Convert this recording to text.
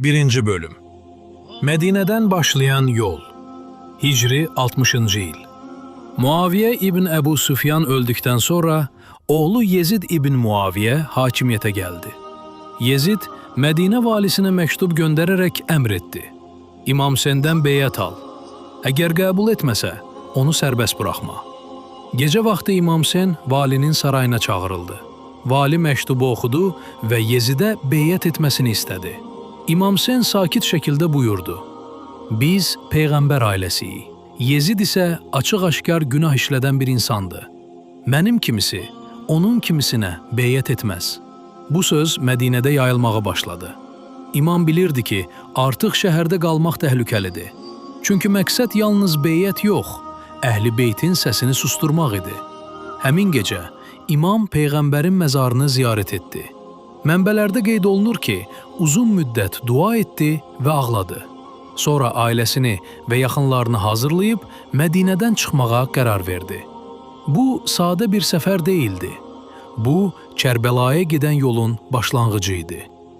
1. Bölüm Medine'den başlayan yol Hicri 60. yıl Muaviye İbn Ebu Süfyan öldükten sonra oğlu Yezid İbn Muaviye hakimiyete geldi. Yezid, Medine valisine mektup göndererek emretti. İmam senden beyat al. Eğer kabul etmese, onu serbest bırakma. Gece vakti İmam Sen valinin sarayına çağırıldı. Vali mektubu okudu ve Yezid'e beyat etmesini istedi. İmam Sen sakit şekilde buyurdu. Biz peygamber ailesiyik. Yezid ise açıq-aşkar günah işleden bir insandı. Mənim kimisi, onun kimisine beyat etmez. Bu söz Medine'de yayılmağa başladı. İmam bilirdi ki, artıq şəhərdə qalmaq təhlükəlidir. Çünki məqsəd yalnız beyat yox, Əhl-i Beytin səsini susturmaq idi. Həmin gecə, İmam Peyğəmbərin məzarını ziyarət etdi. Mənbələrdə qeyd olunur ki, uzun müddət dua etdi və ağladı. Sonra ailəsini və yaxınlarını hazırlayıb Mədinədən çıxmağa qərar verdi. Bu, sadə bir səfər deyildi. Bu, Kərbəlaya gedən yolun başlanğıcı idi.